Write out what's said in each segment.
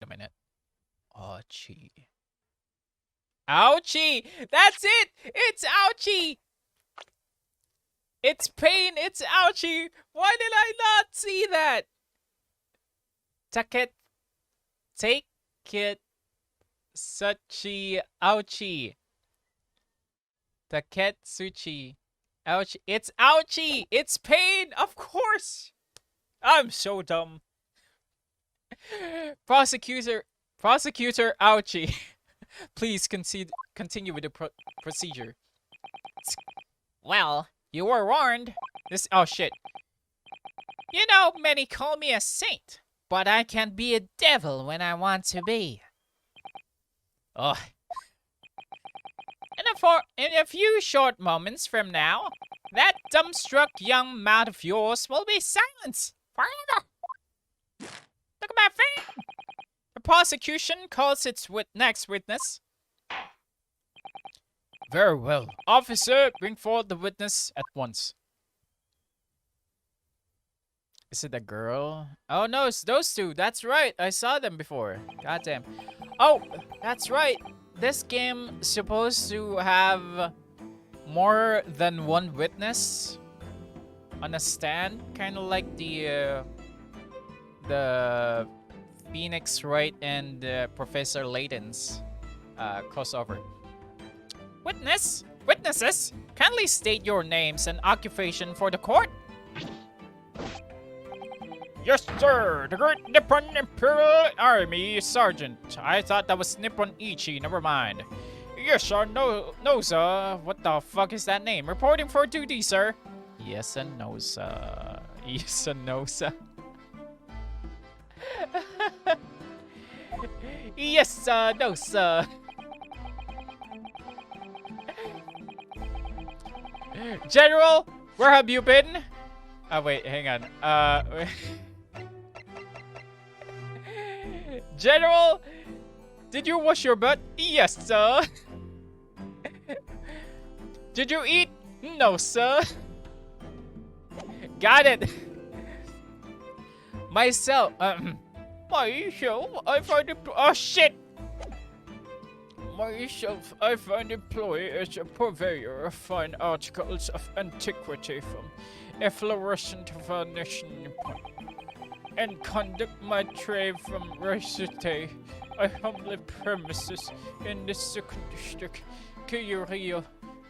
a minute. Ouchie. Ouchie! That's it! It's ouchie! It's pain! It's ouchie! Why did I not see that? Take it, suchi, ouchie. Taketsuchi. Ouchie. It's ouchie! It's pain! Of course! I'm so dumb. Prosecutor ouchie. Please continue with the procedure. Well, you were warned. Oh shit. You know, many call me a saint, but I can be a devil when I want to be. Ugh. In a few short moments from now, that dumbstruck young mouth of yours will be silenced forever. Look at my face. The prosecution calls its next witness. Very well. Officer, bring forward the witness at once. Is it a girl? Oh no, it's those two. That's right. I saw them before. Goddamn. Oh, that's right. This game is supposed to have more than one witness on a stand, kind of like the Pheonix, Wright, and Professor Layton's crossover. Witnesses, kindly state your names and occupation for the court. Yes, sir. The Great Nippon Imperial Army Sergeant. I thought that was Nippon Ichi. Never mind. Yes, sir. No, sir. What the fuck is that name? Reporting for duty, sir. Yes and no, sir. Yes and no, sir. Yes, sir. No, sir. General, where have you been? Oh, wait, hang on. General, did you wash your butt? Yes, sir. Did you eat? No, sir. Got it. Myself, I find it. Oh shit. Myself, I find employee as a purveyor of fine articles of antiquity from efflorescent foundation and conduct my trade from Ricete. I humbly premises in the second district, Kyrio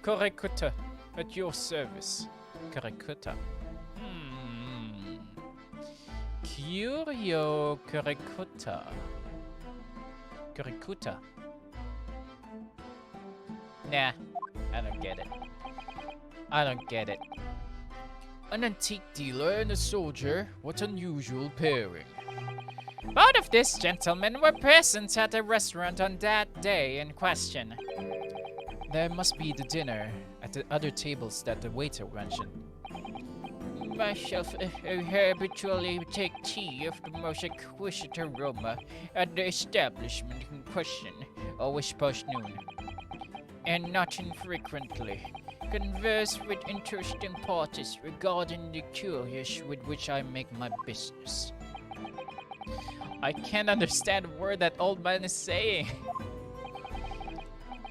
Korekuta, at your service. Korekuta. Kyrio Korekuta. Korekuta. Nah, I don't get it. I don't get it. An antique dealer and a soldier? What unusual pairing. Both of these gentlemen were present at the restaurant on that day in question. There must be the dinner at the other tables that the waiter mentioned. Myself, I habitually take tea of the most exquisite aroma at the establishment in question, always past noon. And not infrequently, converse with interesting parties regarding the curious with which I make my business. I can't understand a word that old man is saying.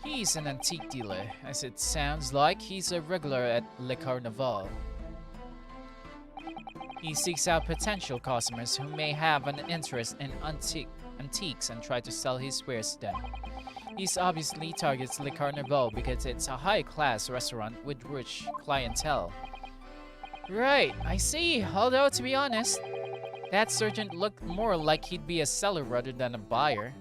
He's an antique dealer, as it sounds like he's a regular at Le Carnaval. He seeks out potential customers who may have an interest in antiques and try to sell his wares to them. He obviously targets Le Carnaval because it's a high-class restaurant with rich clientele. Right, I see. Although, to be honest, that sergeant looked more like he'd be a seller rather than a buyer.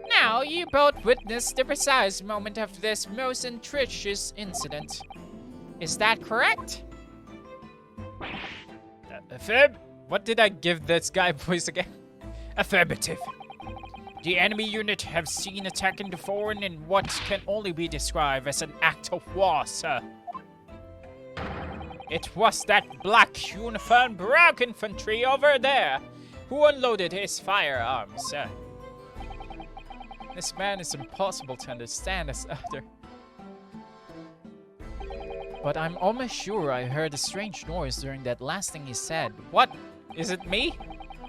Now, you both witnessed the precise moment of this most intriguous incident. Is that correct? Affirm? What did I give this guy voice again? Affirmative. The enemy unit have seen attacking the foreign in what can only be described as an act of war, sir. It was that black uniformed brown infantry over there who unloaded his firearms, sir. This man is impossible to understand as other. But I'm almost sure I heard a strange noise during that last thing he said. What? Is it me?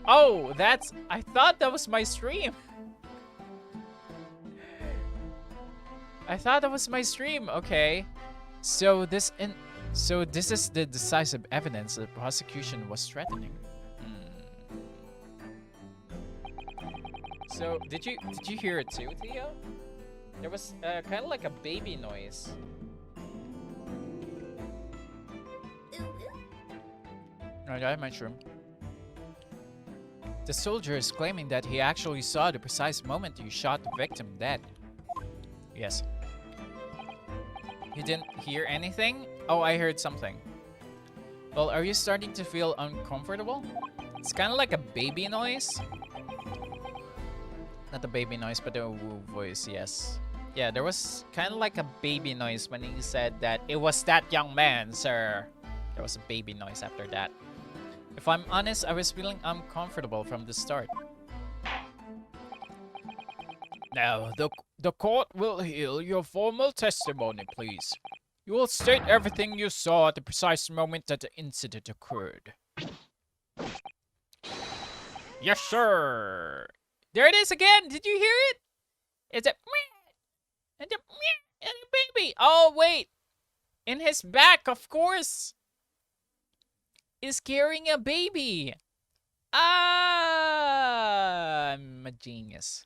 Oh, that's... I thought that was my stream. I thought that was my stream. Okay. So this is the decisive evidence the prosecution was threatening. So did you hear it too, Theo? There was kind of like a baby noise. I got my shroom. The soldier is claiming that he actually saw the precise moment you shot the victim dead. Yes. You didn't hear anything? Oh, I heard something. Well, are you starting to feel uncomfortable? It's kind of like a baby noise. Not the baby noise, but the woo voice, yes. Yeah, there was kind of like a baby noise when he said that it was that young man, sir. There was a baby noise after that. If I'm honest, I was feeling uncomfortable from the start. Now, the court will hear your formal testimony, please. You will state everything you saw at the precise moment that the incident occurred. Yes, sir. There it is again. Did you hear it? It's a and a baby. Oh, wait. In his back, of course, is carrying a baby. Ah, I'm a genius.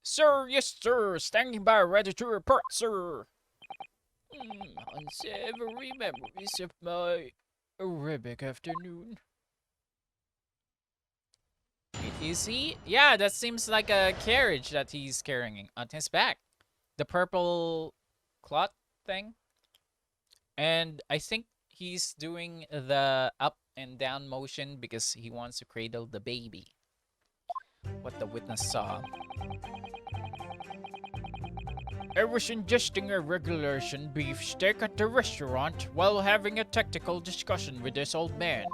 Sir, yes, sir. Standing by, ready to report, sir. Unsavory memories of my Arabic afternoon. Is he? Yeah, that seems like a carriage that he's carrying on his back. The purple cloth thing. And I think he's doing the up and down motion because he wants to cradle the baby. What the witness saw. I was ingesting a regulation beef steak at the restaurant while having a tactical discussion with this old man.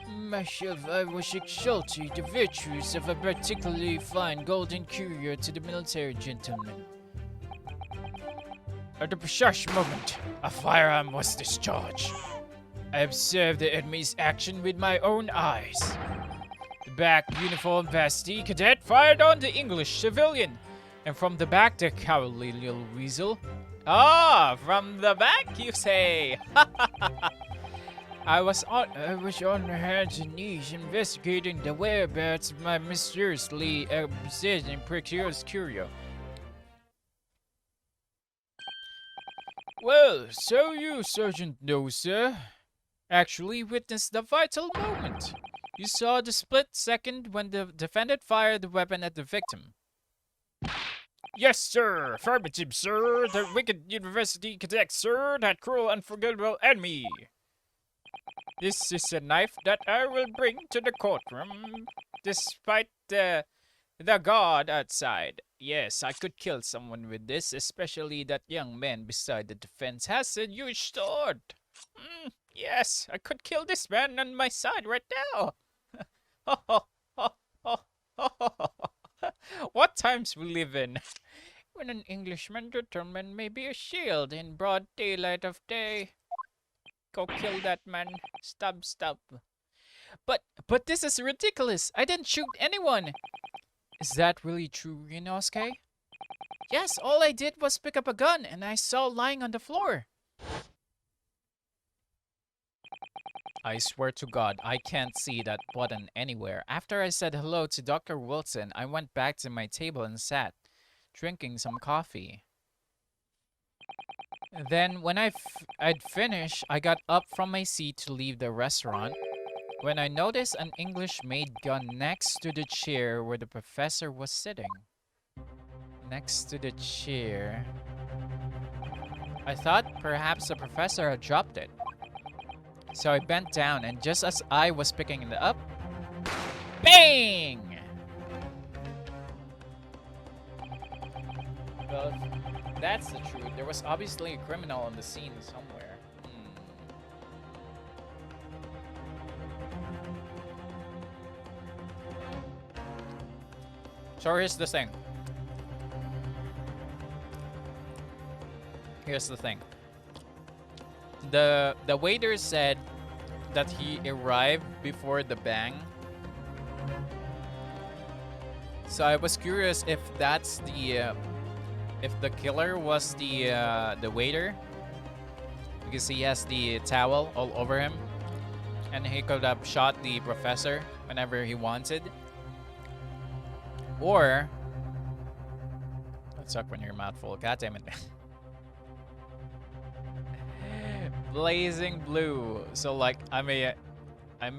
Myself, I was exalting the virtues of a particularly fine golden curio to the military gentleman. At the precise moment, a firearm was discharged. I observed the enemy's action with my own eyes. The black uniformed Bastille cadet fired on the English civilian, and from the back, the cowardly little weasel. Ah, from the back, you say? I was on hands and knees investigating the whereabouts of my mysteriously obsessing precarious curio. Well, so you, Sergeant No, sir, actually witnessed the vital moment. You saw the split second when the defendant fired the weapon at the victim. Yes, sir. Affirmative, sir. The wicked university cadet, sir. That cruel, unforgettable enemy. This is a knife that I will bring to the courtroom, despite the guard outside. Yes, I could kill someone with this, especially that young man beside the defense has a huge sword. Yes, I could kill this man on my side right now. What times we live in, when an Englishman determined may be a shield in broad daylight of day. Go kill that man. Stab. But this is ridiculous. I didn't shoot anyone. Is that really true, Ryunoske? Yes, all I did was pick up a gun and I saw lying on the floor. I swear to God, I can't see that button anywhere. After I said hello to Dr. Wilson, I went back to my table and sat, drinking some coffee. Then, when I'd finished, I got up from my seat to leave the restaurant, when I noticed an English-made gun next to the chair where the professor was sitting. Next to the chair. I thought perhaps the professor had dropped it. So I bent down, and just as I was picking it up, bang! Well, if that's the truth, there was obviously a criminal on the scene somewhere. So here's the thing. The waiter said that he arrived before the bang, So I was curious if that's the if the killer was the waiter, because he has the towel all over him, and he could have shot the professor whenever he wanted. Or that suck when your mouth full. God damn it. Blazing blue. So like I may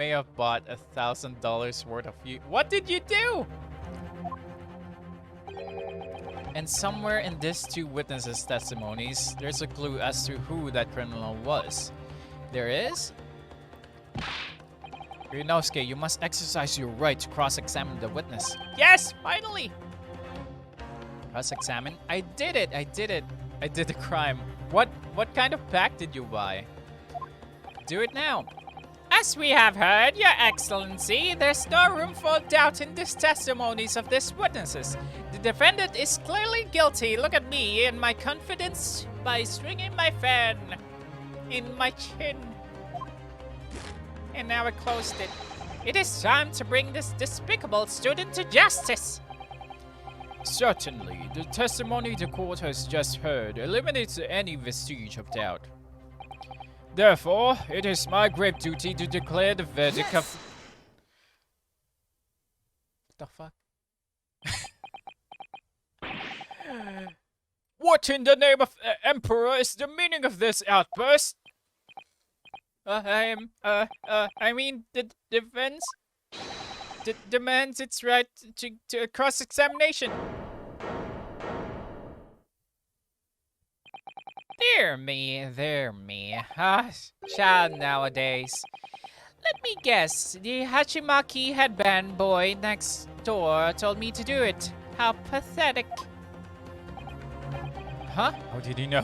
have bought $1,000 worth of you. What did you do? And somewhere in these two witnesses' testimonies, there's a clue as to who that criminal was. There is? Ryunoske, you must exercise your right to cross-examine the witness. Yes, finally! Cross-examine? I did it! I did it! I did the crime. What kind of pack did you buy? Do it now. As we have heard, Your Excellency, there's no room for doubt in these testimonies of these witnesses. The defendant is clearly guilty. Look at me and my confidence by stringing my fan in my chin. And now I closed it. It is time to bring this despicable student to justice. Certainly, the testimony the court has just heard eliminates any vestige of doubt. Therefore, it is my grave duty to declare the verdict of... What the fuck? What in the name of Emperor is the meaning of this outburst? I mean, the defense demands its right to a cross-examination. Dear me. Child nowadays. Let me guess, the Hachimaki headband boy next door told me to do it. How pathetic. Huh? How did he know?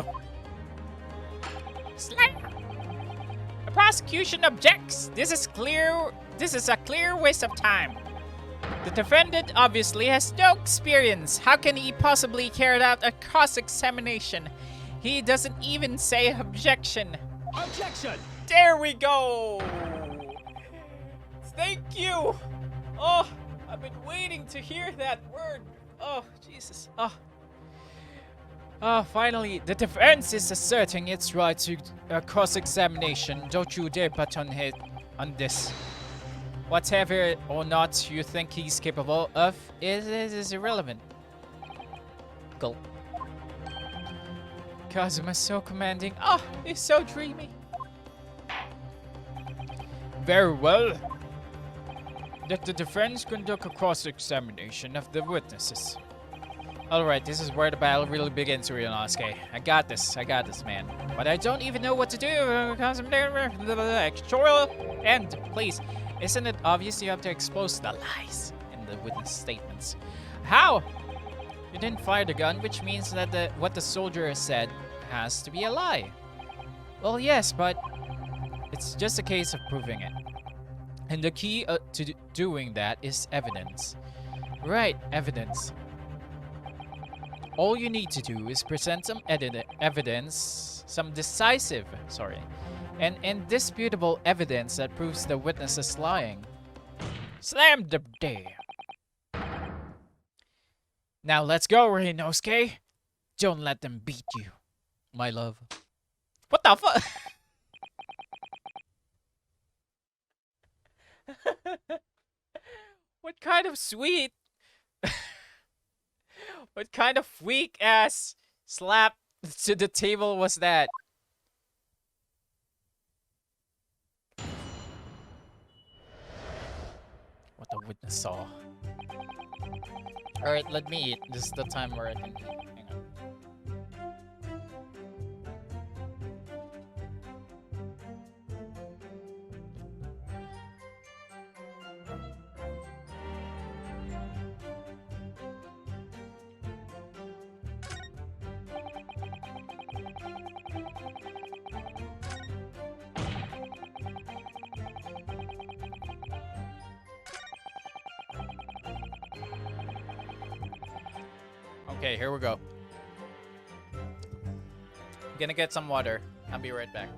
Slam! The prosecution objects. This is a clear waste of time. The defendant obviously has no experience. How can he possibly carry out a cross-examination? He doesn't even say objection. Objection! There we go! Thank you! Oh, I've been waiting to hear that word. Oh, Jesus. Oh, finally, the defense is asserting its right to cross-examination. Don't you dare butt on head on this. Whatever or not you think he's capable of is irrelevant. Gulp. Kazuma's so commanding. Oh, he's so dreamy. Very well. Let the defense conduct a cross-examination of the witnesses. Alright, this is where the battle really begins, Ryunoske. I got this, man. But I don't even know what to do. And please, isn't it obvious you have to expose the lies in the witness statements? How? You didn't fire the gun, which means that what the soldier said has to be a lie. Well, yes, but it's just a case of proving it. And the key to doing that is evidence. Right, evidence. All you need to do is present some evidence, some decisive, and indisputable evidence that proves the witness is lying. Slam the door. Now let's go, Ryunoske. Don't let them beat you, my love. What the fuck? What kind of sweet... What kind of weak-ass slap to the table was that? What the witness saw. Alright, let me eat. This is the time where I can eat. Hang on. Okay, here we go. I'm gonna get some water. I'll be right back.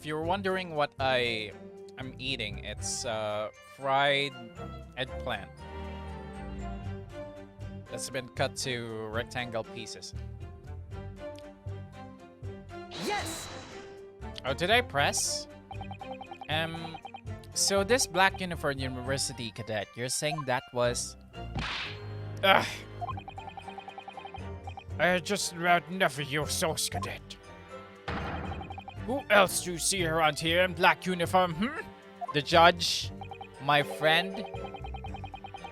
if you're wondering what I'm eating, it's fried eggplant that's been cut to rectangle pieces. Yes! Oh, did I press? So this black uniform university cadet, you're saying that was... Ugh. I just about enough of your sauce, cadet. Who else do you see around here in black uniform, The judge? My friend?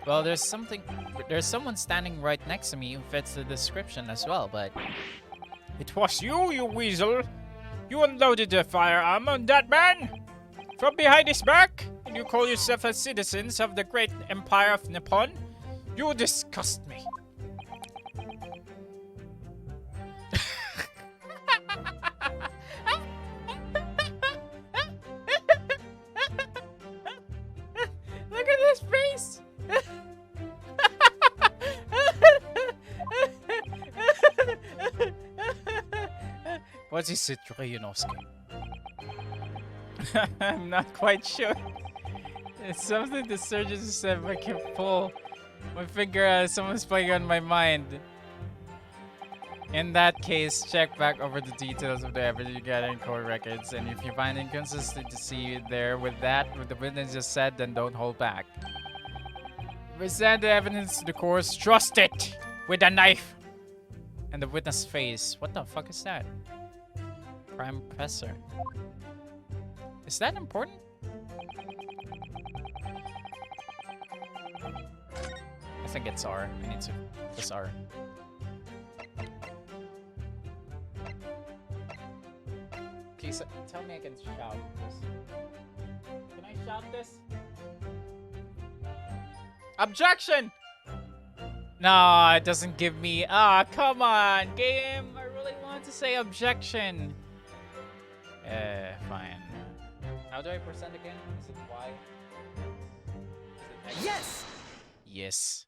Well, there's someone standing right next to me who fits the description as well, but... It was you, you weasel! You unloaded the firearm on that man! From behind his back? And you call yourself a citizen of the great empire of Nippon? You disgust me. Look at this face! What is it, Ryunoske? I'm not quite sure. It's something the surgeon said I can pull my finger as someone's playing on my mind. In that case, check back over the details of the evidence you got in court records, and if you find inconsistency there with what the witness just said, then don't hold back. Present the evidence to the court, trust it with a knife. And the witness face. What the fuck is that? Prime Professor. Is that important? I think it's R. I need to press R. Please tell me I can shout this. Can I shout this? Objection! No, it doesn't give me. Ah, come on, game. I really want to say objection. Fine. How do I present again? Is it Y? Is it X? Yes! Yes.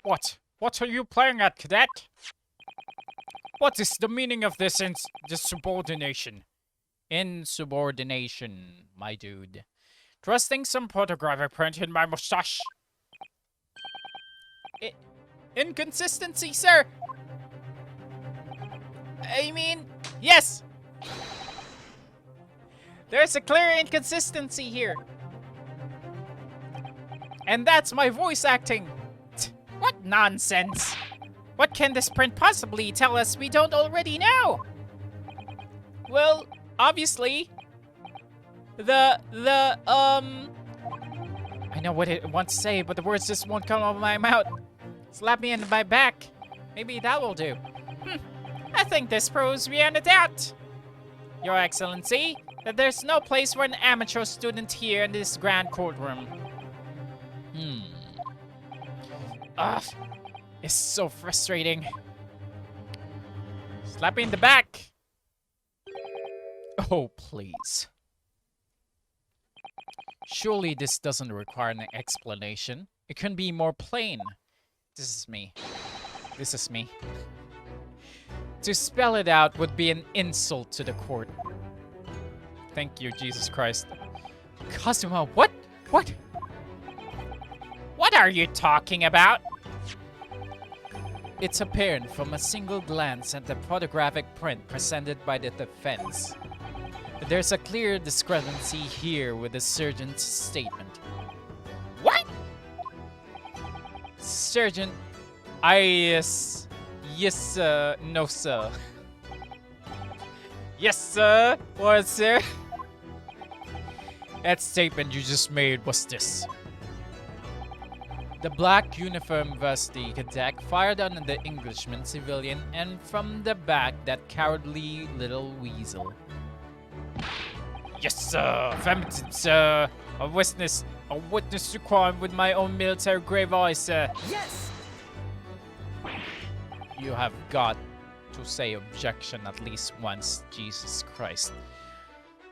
What? What are you playing at, cadet? What is the meaning of this insubordination? Insubordination, my dude. Trusting some photograph I printed in my mustache. Inconsistency, sir! I mean, yes! There's a clear inconsistency here. And that's my voice acting. What nonsense! What can this print possibly tell us we don't already know? Well, obviously, I know what it wants to say, but the words just won't come out of my mouth. Slap me in my back. Maybe that will do. I think this proves beyond a doubt, Your Excellency, that there's no place for an amateur student here in this grand courtroom. Ugh, it's so frustrating. Slap me in the back. Oh, please. Surely this doesn't require an explanation. It can be more plain. This is me. This is me. To spell it out would be an insult to the court. Thank you, Jesus Christ. Kazuma, what? What? What are you talking about? It's apparent from a single glance at the photographic print presented by the defense. There's a clear discrepancy here with the surgeon's statement. What? Surgeon, yes, no, sir. Yes, sir. What, sir? That statement you just made was this. The black uniform varsity cadet fired on the Englishman civilian, and from the back, that cowardly little weasel. Yes, sir. Affirmative, sir. A witness to crime with my own military-grade voice, sir. Yes! You have got to say objection at least once, Jesus Christ.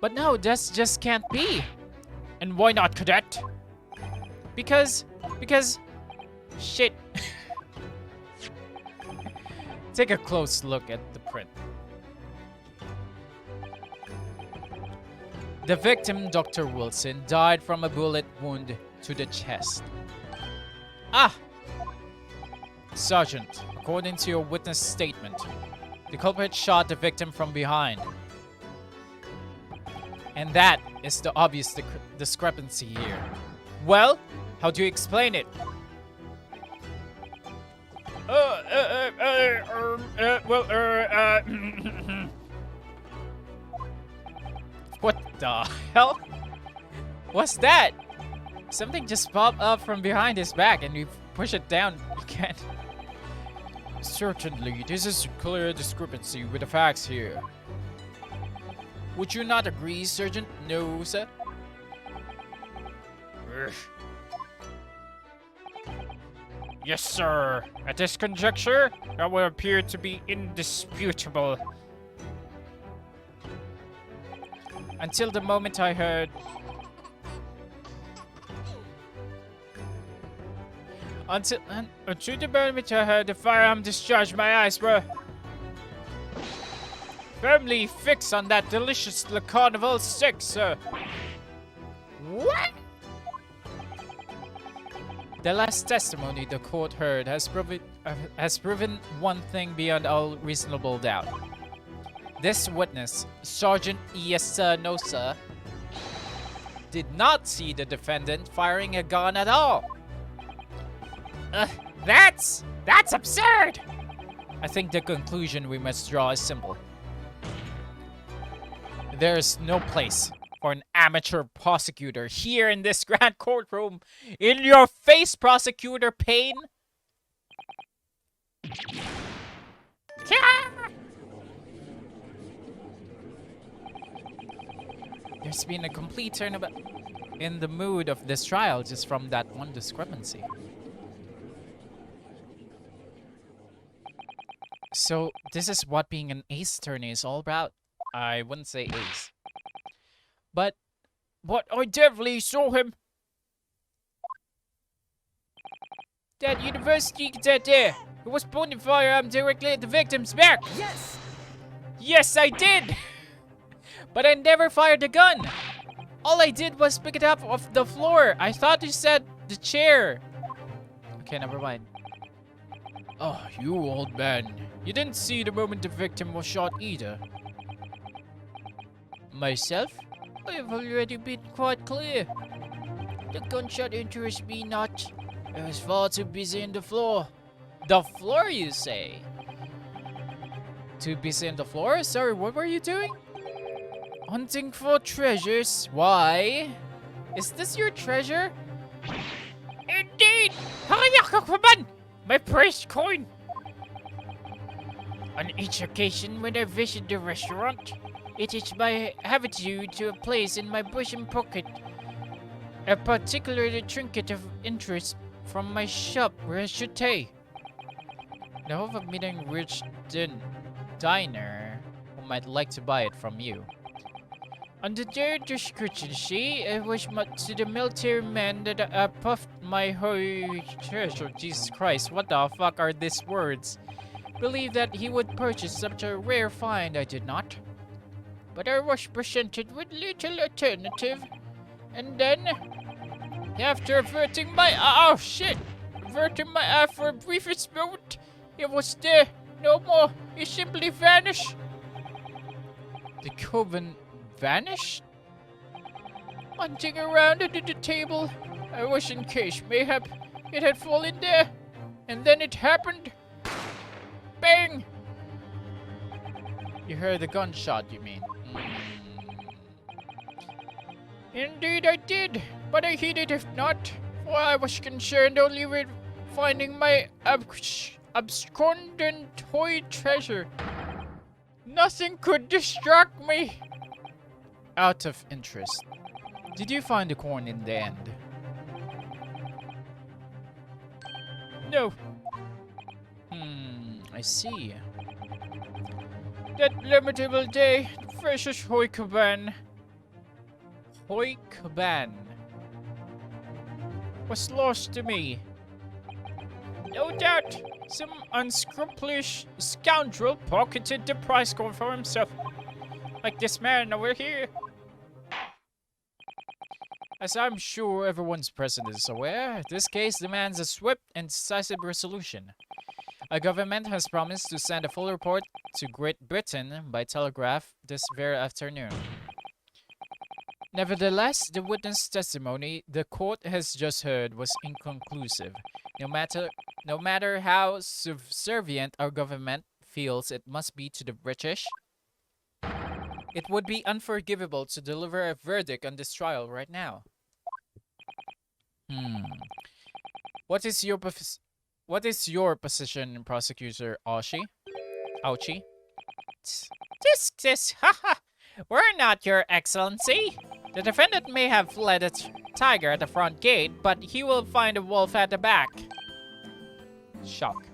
But no, this just can't be. And why not, cadet? Because... Shit. Take a close look at the print. The victim, Dr. Wilson, died from a bullet wound to the chest. Ah! Sergeant, according to your witness statement, the culprit shot the victim from behind. And that is the obvious discrepancy here. Well, how do you explain it? What the hell? What's that? Something just popped up from behind his back and you push it down. You can't. Certainly, this is a clear discrepancy with the facts here. Would you not agree, Sergeant? No, sir. Yes, sir. At this conjecture, that will appear to be indisputable. Until the moment I heard... Until the moment I heard the firearm discharge, my eyes were firmly fixed on that delicious Le Carnival stick, sir. What? The last testimony the court heard has proven one thing beyond all reasonable doubt. This witness, Sergeant Iasanosa, did not see the defendant firing a gun at all. That's absurd! I think the conclusion we must draw is simple. There is no place for an amateur prosecutor here in this grand courtroom. In your face, Prosecutor Payne! There's been a complete turnabout in the mood of this trial just from that one discrepancy. So, this is what being an ace attorney is all about. I wouldn't say ace. But I definitely saw him. That university cadet there, who was pointing firearm directly at the victim's back. Yes! Yes, I did! But I never fired the gun. All I did was pick it up off the floor. I thought you said the chair. Okay, never mind. Oh, you old man. You didn't see the moment the victim was shot either. Myself? I have already been quite clear. The gunshot interests me not. I was far too busy on the floor. The floor, you say? Too busy on the floor? Sorry, what were you doing? Hunting for treasures. Why? Is this your treasure? Indeed! Hurry, my precious coin! On each occasion when I visit the restaurant, it is my habitude to place in my bosom pocket a particular trinket of interest from my shop rachetée. The hope of meeting a rich diner who might like to buy it from you. On the day of discrepancy, it was to the military man that I puffed my treasure. Jesus Christ, what the fuck are these words? Believed that he would purchase such a rare find. I did not. But I was presented with little alternative. And then, after averting my eye for a briefest moment, it was there, no more. It simply vanished. The coven vanished? Hunting around under the table, I was in case mayhap it had fallen there, and then it happened. Bang! You heard the gunshot, you mean? Indeed I did, but I heeded if not, for I was concerned only with finding my absconded toy treasure. Nothing could distract me. Out of interest, did you find the coin in the end? No. I see. That lamentable day, precious Hoikaban. Hoikaban. was lost to me. No doubt, some unscrupulous scoundrel pocketed the prize code for himself. Like this man over here. As I'm sure everyone's present is aware, this case demands a swift and decisive resolution. Our government has promised to send a full report to Great Britain by telegraph this very afternoon. Nevertheless, the witness testimony the court has just heard was inconclusive. No matter how subservient our government feels it must be to the British, it would be unforgivable to deliver a verdict on this trial right now. What is your position, Prosecutor Auchi? Haha! We're not, Your Excellency. The defendant may have fled a tiger at the front gate, but he will find a wolf at the back. Shock.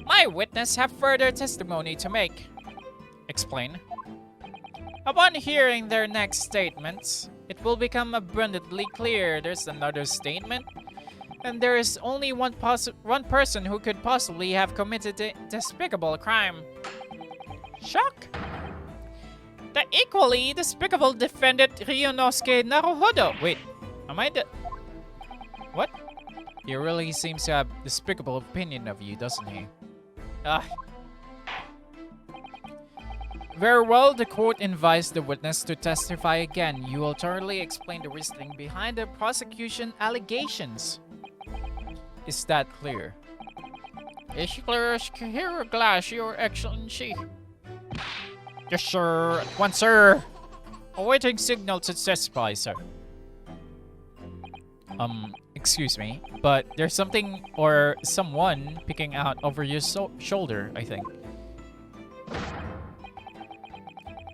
My witness have further testimony to make. Explain. Upon hearing their next statements, it will become abundantly clear there's another statement, and there is only one person who could possibly have committed a despicable crime. Shock. The equally despicable defendant Ryunoske Naruhodo. Wait, am I the... What? He really seems to have despicable opinion of you, doesn't he? Very well, the court invites the witness to testify again. You will thoroughly explain the reasoning behind the prosecution allegations. Is that clear? It's clear as clear glass, Your Excellency. Yes, sir. At once, sir. Awaiting signal to testify, sir. Excuse me, but there's something or someone peeking out over your shoulder, I think.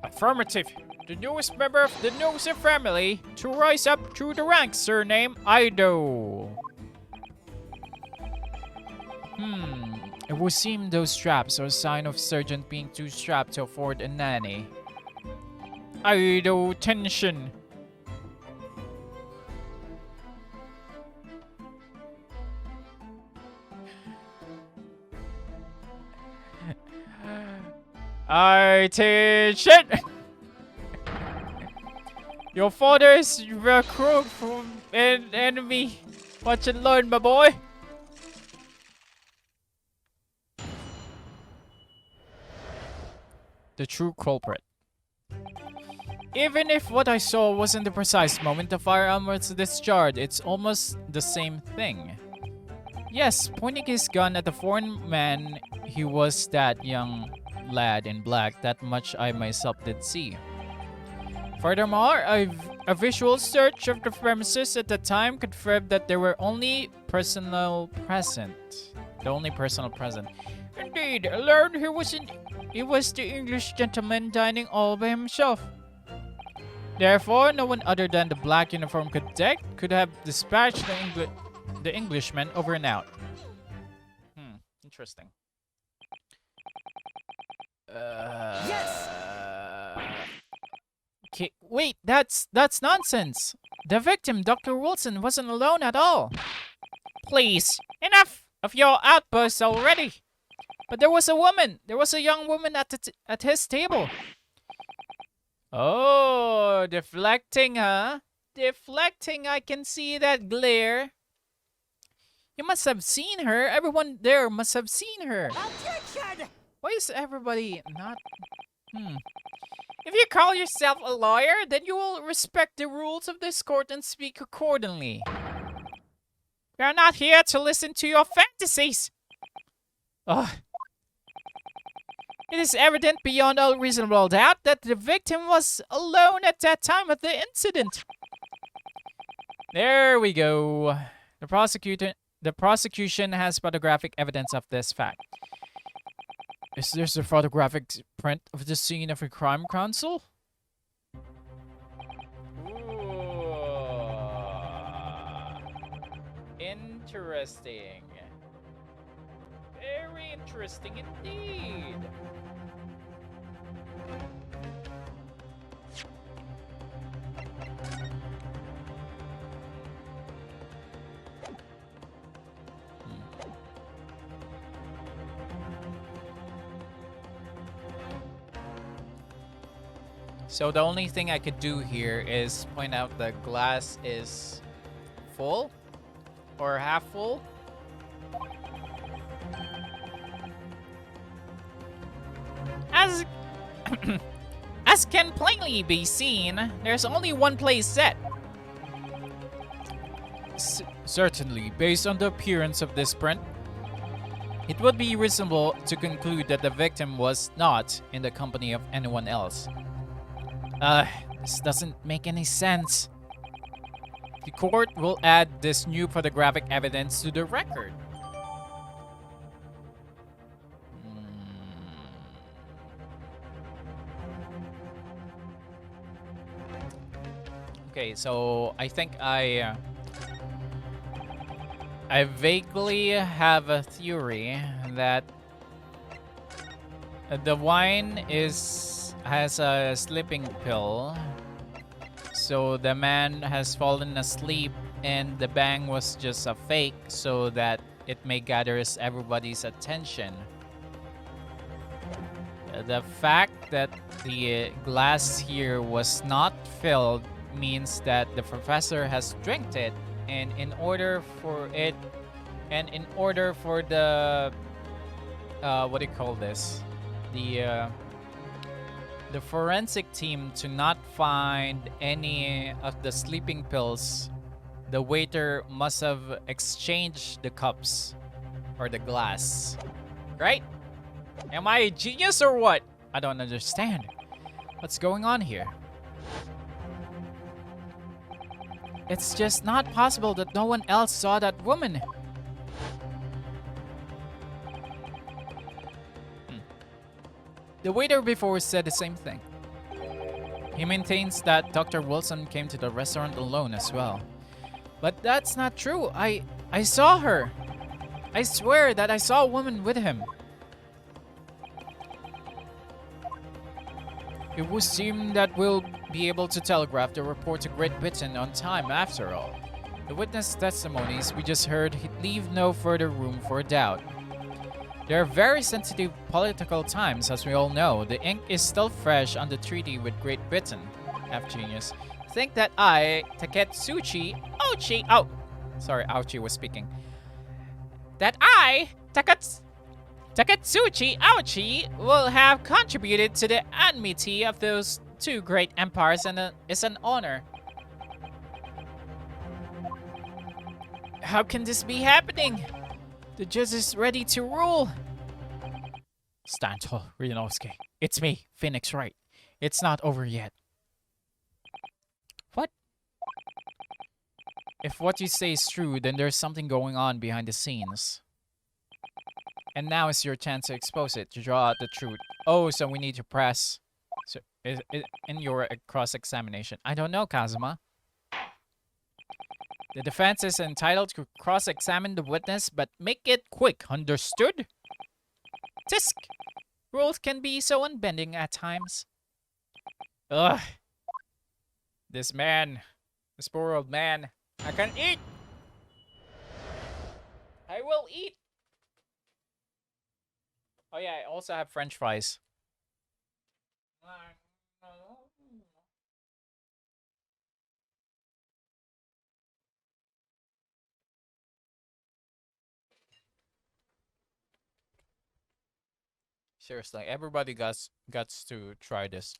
Affirmative. The newest member of the Nose family to rise up through the ranks, surname Ido. It would seem those straps are a sign of sergeant being too strapped to afford a nanny. Ido tension. Attention! Your father is recruit from an enemy. Watch and learn, my boy. The true culprit. Even if what I saw wasn't the precise moment the firearm was discharged, it's almost the same thing. Yes, pointing his gun at the foreign man, he was that young lad in black, that much I myself did see. Furthermore, a visual search of the premises at the time confirmed that there were only personnel present. The only personnel present. Indeed, I learned he was the English gentleman dining all by himself. Therefore, no one other than the black uniform cadet could have dispatched the Englishman over and out. Interesting. Yes. Okay, wait, that's nonsense. The victim, Dr. Wilson, wasn't alone at all. Please, enough of your outbursts already. But there was a woman. There was a young woman at his table. Oh, deflecting, huh? Deflecting, I can see that glare. You must have seen her. Everyone there must have seen her. Objection! Why is everybody not... If you call yourself a lawyer, then you will respect the rules of this court and speak accordingly. We are not here to listen to your fantasies. Ugh. It is evident beyond all reasonable doubt that the victim was alone at that time of the incident. There we go. The prosecution has photographic evidence of this fact. Is this a photographic print of the scene of a crime, Counsel? Interesting. Very interesting indeed. So the only thing I could do here is point out the glass is full or half full. As as can plainly be seen, there's only one place set. Certainly, based on the appearance of this print, it would be reasonable to conclude that the victim was not in the company of anyone else. This doesn't make any sense. The court will add this new photographic evidence to the record. Okay, so I think I vaguely have a theory that the wine has a sleeping pill. So the man has fallen asleep and the bang was just a fake so that it may gather everybody's attention. The fact that the glass here was not filled means that the professor has drank it, and in order for the what do you call this? The forensic team to not find any of the sleeping pills, the waiter must have exchanged the cups or the glass. Right? Am I a genius or what? I don't understand. What's going on here? It's just not possible that no one else saw that woman. The waiter before said the same thing. He maintains that Dr. Wilson came to the restaurant alone as well. But that's not true. I saw her. I swear that I saw a woman with him. It would seem that we'll be able to telegraph the report to Great Britain on time after all. The witness testimonies we just heard leave no further room for doubt. There are very sensitive political times, as we all know. The ink is still fresh on the treaty with Great Britain. F-Genius. Think that I, Taketsuchi, Ouchi, oh, sorry, Ouchi was speaking. That I, Taketsuchi Ouchi, will have contributed to the enmity of those two great empires, and is an honor. How can this be happening? The judge is ready to rule. Stand tall, Ryunoske. It's me, Pheonix Wright. It's not over yet. What? If what you say is true, then there's something going on behind the scenes. And now is your chance to expose it, to draw out the truth. Oh, so we need to press. So, in your cross-examination. I don't know, Kazuma. The defense is entitled to cross-examine the witness, but make it quick, understood? Tisk! Rules can be so unbending at times. Ugh. This man. This poor old man. I can eat! I will eat! Oh yeah, I also have French fries. Seriously, everybody got to try this.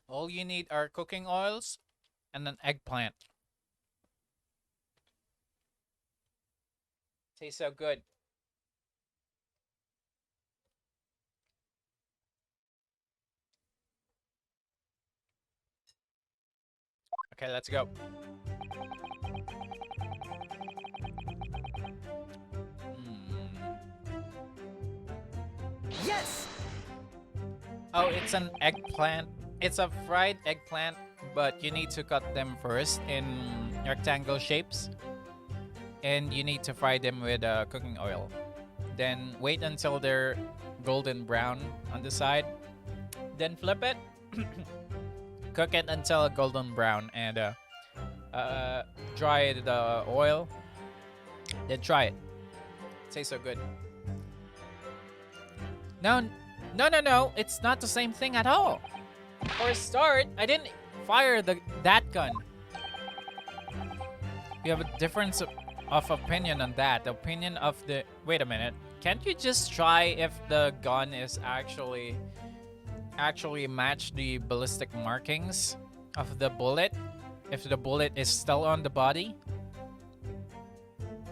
All you need are cooking oils and an eggplant. Tastes so good. Okay, let's go. Yes! Oh, it's an eggplant. It's a fried eggplant, but you need to cut them first in rectangle shapes. And you need to fry them with cooking oil. Then wait until they're golden brown on the side. Then flip it. Cook it until golden brown, and dry the oil. Then try it. Tastes so good. No, no. It's not the same thing at all. For a start, I didn't fire that gun. We have a difference of opinion on that. The opinion of the... Wait a minute. Can't you just try if the gun is actually match the ballistic markings of the bullet? If the bullet is still on the body?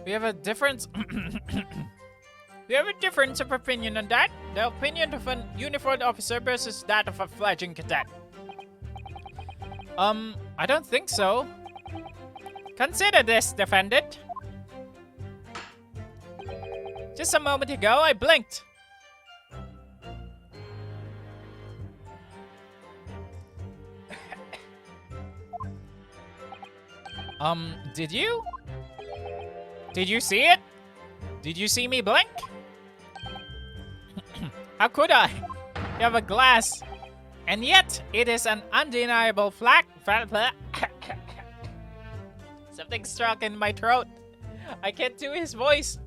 We have a difference... We have a difference of opinion on that. The opinion of an uniformed officer versus that of a fledgling cadet. I don't think so. Consider this, defendant. Just a moment ago, I blinked. Did you? Did you see it? Did you see me blink? How could I? You have a glass. And yet, it is an undeniable fact. Something struck in my throat. I can't do his voice.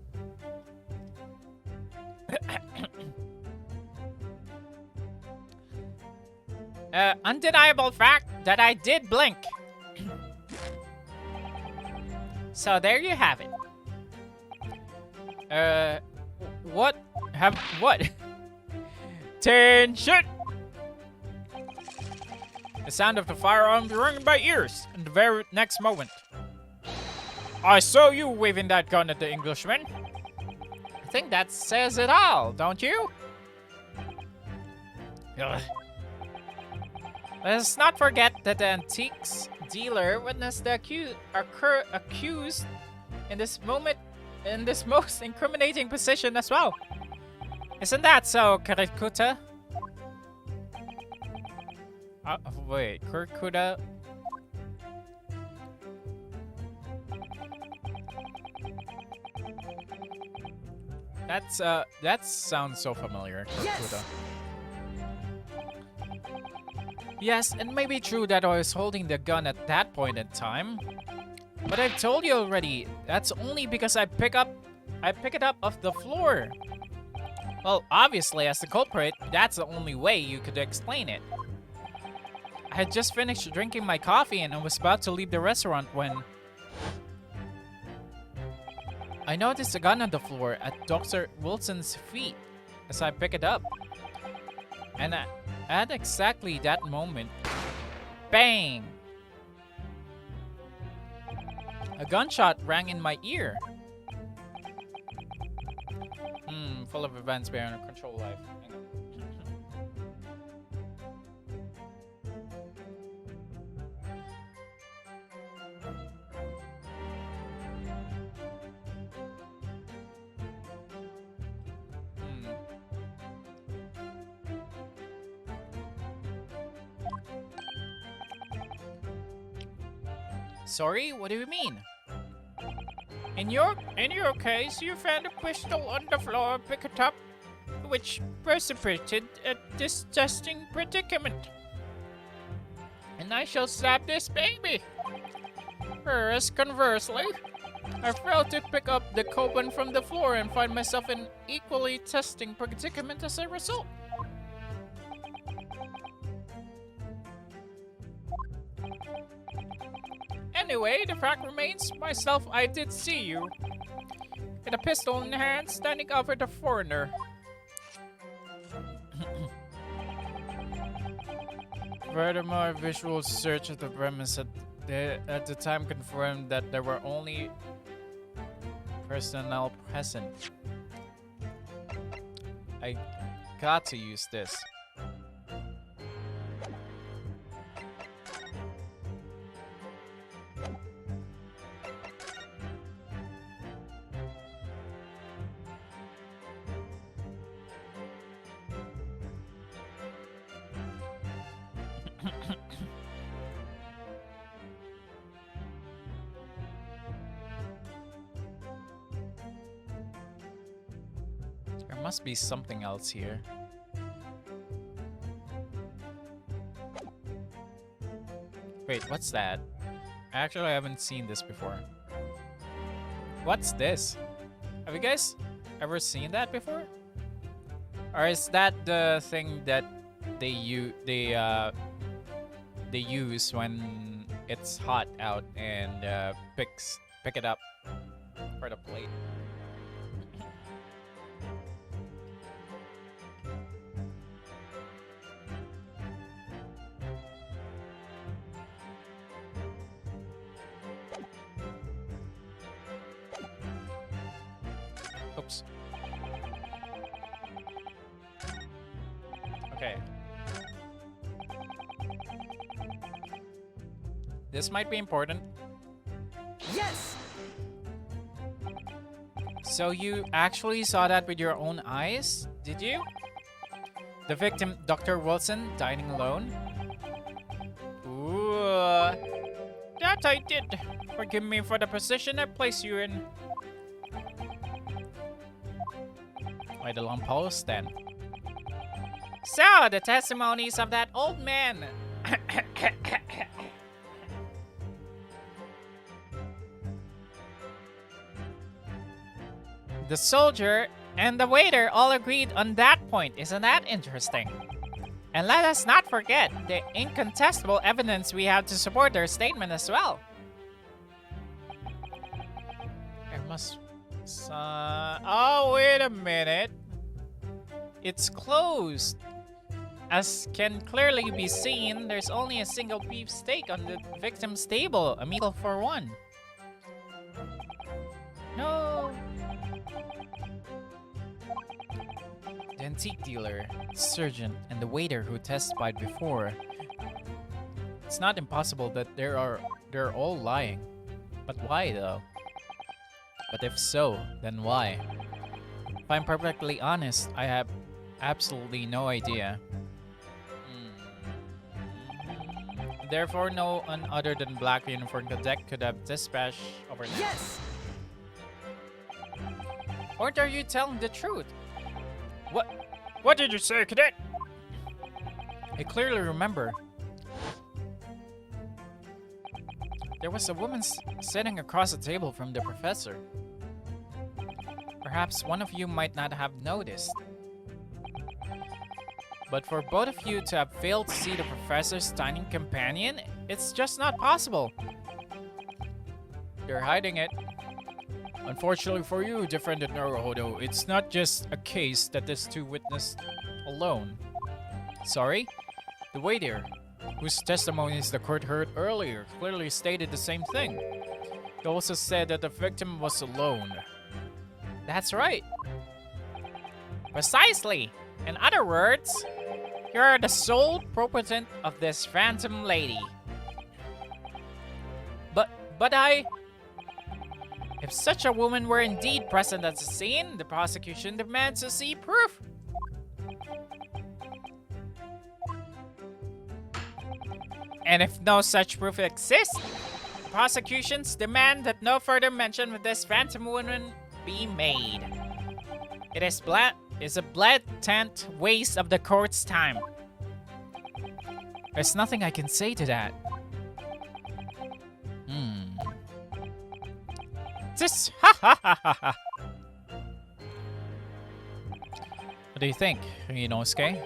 Undeniable fact that I did blink. So there you have it. What? Tension! The sound of the firearm rang in my ears in the very next moment. I saw you waving that gun at the Englishman. I think that says it all, don't you? Ugh. Let us not forget that the antiques dealer witnessed the accused in this most incriminating position as well. Isn't that so, Kurikuta? Wait, Kurikuta? That sounds so familiar, Kurikuta. Yes, it may be true that I was holding the gun at that point in time. But I've told you already, that's only because I pick it up off the floor. Well, obviously, as the culprit, that's the only way you could explain it. I had just finished drinking my coffee and I was about to leave the restaurant when I noticed a gun on the floor at Dr. Wilson's feet as I pick it up. And at exactly that moment, bang! A gunshot rang in my ear. Full of events beyond our control life. Sorry, what do you mean? In your case, you found a pistol on the floor, pick it up, which precipitated a disgusting predicament. And I shall stab this baby. Whereas conversely, I failed to pick up the coupon from the floor and find myself in equally testing predicament as a result. Anyway, the fact remains, myself, I did see you. With a pistol in hand, standing over the foreigner. Furthermore, visual search of the premise at the time confirmed that there were only personnel present. I got to use this. There must be something else here. Wait, what's that? Actually, I haven't seen this before. What's this? Have you guys ever seen that before? Or is that the thing that they use when it's hot out and pick it up for the plate? Oops. Okay. This might be important. Yes! So you actually saw that with your own eyes, did you? The victim, Dr. Wilson, dining alone? Ooh, that I did. Forgive me for the position I placed you in. Why the long pause then? So, the testimonies of that old man. The soldier and the waiter all agreed on that point. Isn't that interesting? And let us not forget the incontestable evidence we have to support their statement as well. There must... oh, wait a minute. It's closed. As can clearly be seen, there's only a single beef steak on the victim's table. A meal for one. No. The antique dealer, surgeon, and the waiter who testified before. It's not impossible that they're all lying. But why though? But if so, then why? If I'm perfectly honest, I have absolutely no idea. Therefore, no one other than Black Uniform Cadet could have dispatched overnight. Yes! Or are you telling the truth? What did you say, Cadet? I clearly remember. There was a woman sitting across the table from the professor. Perhaps one of you might not have noticed. But for both of you to have failed to see the professor's dining companion, it's just not possible. They're hiding it. Unfortunately for you, Defendant Naruhodo, it's not just a case that these two witnessed alone. Sorry? The waiter, whose testimonies the court heard earlier, clearly stated the same thing. He also said that the victim was alone. That's right. Precisely. In other words, you're the sole proprietor of this phantom lady. But I... If such a woman were indeed present at the scene, the prosecution demands to see proof. And if no such proof exists, prosecutions demand that no further mention of this phantom woman be made. It is a blatant waste of the court's time. There's nothing I can say to that. This ha. What do you think, Ryunoske?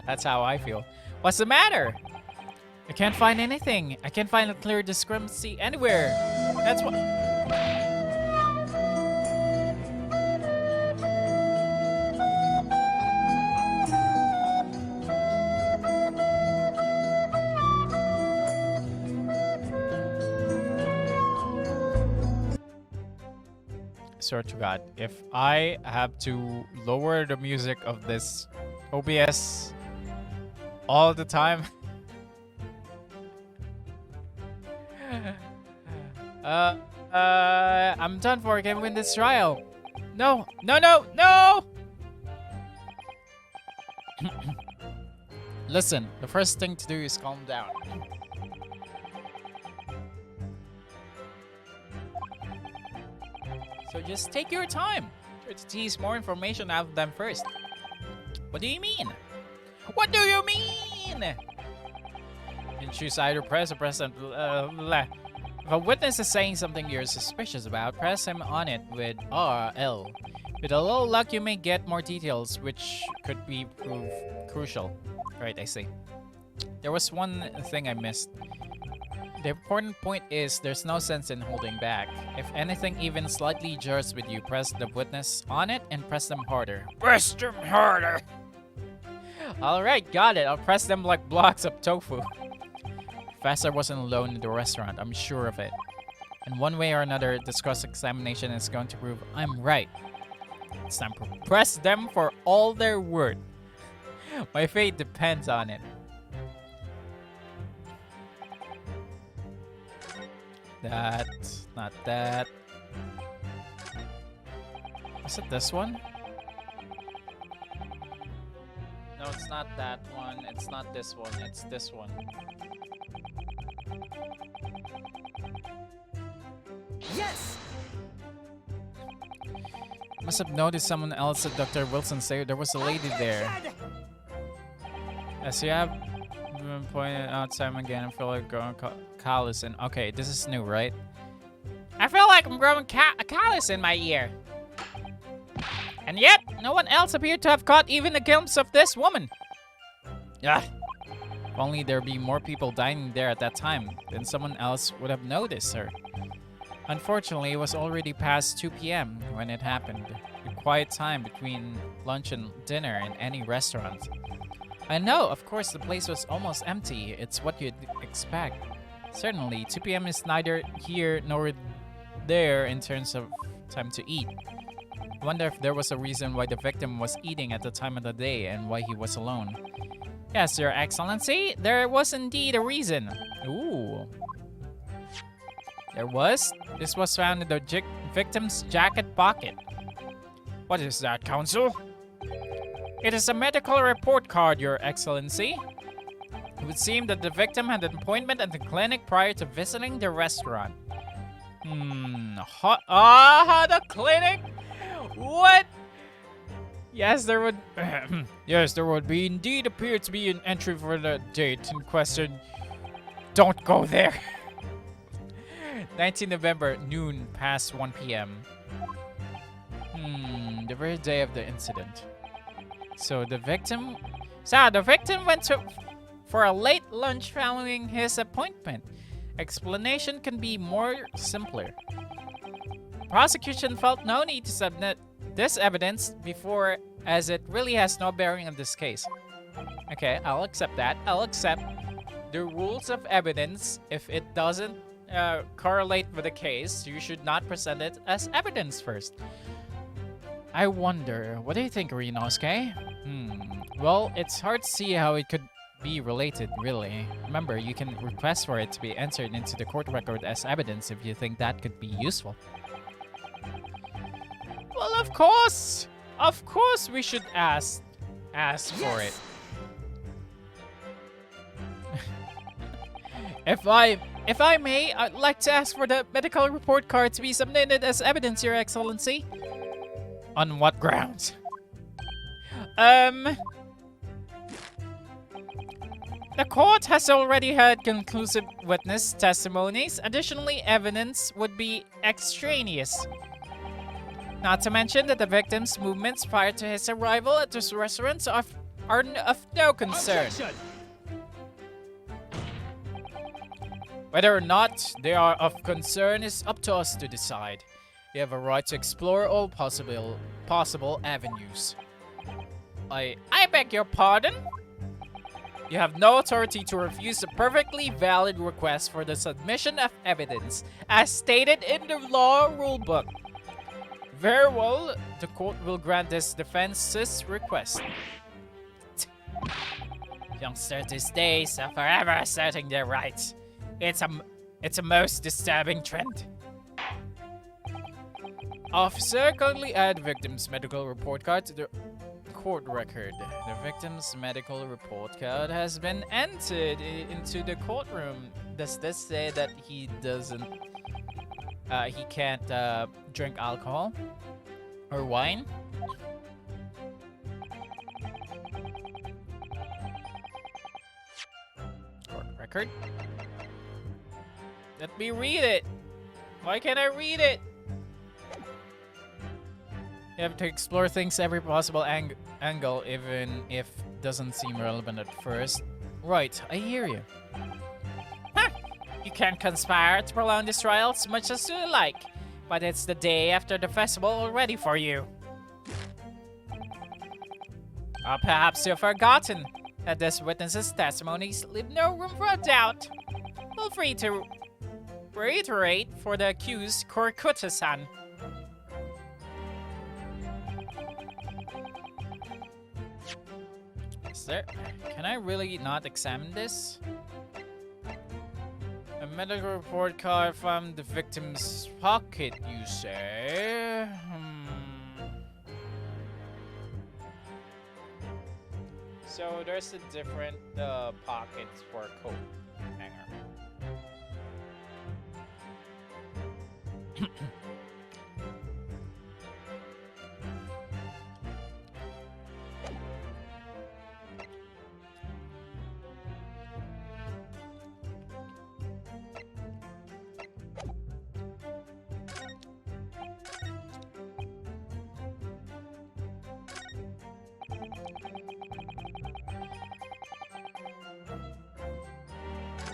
That's how I feel. What's the matter? I can't find anything. I can't find a clear discrepancy anywhere. That's what... Swear to God, if I have to lower the music of this OBS all the time, I'm done for. I can't win this trial. No. Listen, the first thing to do is calm down. So just take your time. Try to tease more information out of them first. What do you mean? What do you mean? can choose either press or press on left. If a witness is saying something you're suspicious about, press him on it with R, L. With a little luck, you may get more details, which could prove crucial. Right, I see. There was one thing I missed. The important point is there's no sense in holding back. If anything even slightly jars with you, press the witness on it and press them harder. Press them harder! Alright, got it. I'll press them like blocks of tofu. Faster wasn't alone in the restaurant, I'm sure of it. And one way or another, this cross-examination is going to prove I'm right. It's time to press them for all they're worth. My fate depends on it. That, not that. Is it this one? No, it's not that one. It's not this one. It's this one. Yes! Must have noticed someone else at Dr. Wilson say there was a lady there. As you have been pointed out time again, I feel like growing callus in. Okay, this is new, right? I feel like I'm growing a callus in my ear. And yet, no one else appeared to have caught even a glimpse of this woman. Ugh. If only there'd be more people dining there at that time, then someone else would have noticed her. Unfortunately, it was already past 2 p.m. when it happened. A quiet time between lunch and dinner in any restaurant. I know, of course, the place was almost empty. It's what you'd expect. Certainly, 2 p.m. is neither here nor there in terms of time to eat. I wonder if there was a reason why the victim was eating at the time of the day and why he was alone. Yes, Your Excellency, there was indeed a reason. Ooh. There was? This was found in the victim's jacket pocket. What is that, Counsel? It is a medical report card, Your Excellency. It would seem that the victim had an appointment at the clinic prior to visiting the restaurant. The clinic? What? Yes, there would... yes, there would be indeed appear to be an entry for the date in question. Don't go there. 19 November, noon, past 1 p.m. The very day of the incident. So the victim went for a late lunch following his appointment. Explanation can be more simpler. Prosecution felt no need to submit this evidence before, as it really has no bearing on this case. Okay, I'll accept that. I'll accept the rules of evidence. If it doesn't correlate with the case, you should not present it as evidence first. I wonder, what do you think, Ryunoske? Well, it's hard to see how it could be related, really. Remember, you can request for it to be entered into the court record as evidence if you think that could be useful. Well, of course! Of course we should ask for it. If I may, I'd like to ask for the medical report card to be submitted as evidence, Your Excellency. On what grounds? The court has already heard conclusive witness testimonies. Additionally, evidence would be extraneous. Not to mention that the victim's movements prior to his arrival at this restaurant are of no concern. Objection! Whether or not they are of concern is up to us to decide. You have a right to explore all possible avenues. I beg your pardon? You have no authority to refuse a perfectly valid request for the submission of evidence, as stated in the law rulebook. Very well, the court will grant this defense's request. Youngsters these days are forever asserting their rights. It's a most disturbing trend. Officer, kindly add victim's medical report card to the court record. The victim's medical report card has been entered into the courtroom. Does this say that he can't drink alcohol or wine? Court record? Let me read it. Why can't I read it? You have to explore things every possible angle, even if it doesn't seem relevant at first. Right, I hear you. Huh. You can conspire to prolong this trial as much as you like, but it's the day after the festival already for you. Or perhaps you've forgotten that this witness's testimonies leave no room for a doubt. Feel free to reiterate for the accused Korkuta-san. Can I really not examine this? A medical report card from the victim's pocket, you say? So there's a different pockets for a coat hanger.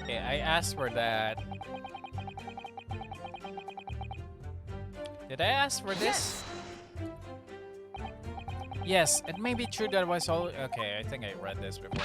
Okay, I asked for that. Did I ask for this? Yes. Yes, it may be true that was all. Okay, I think I read this before.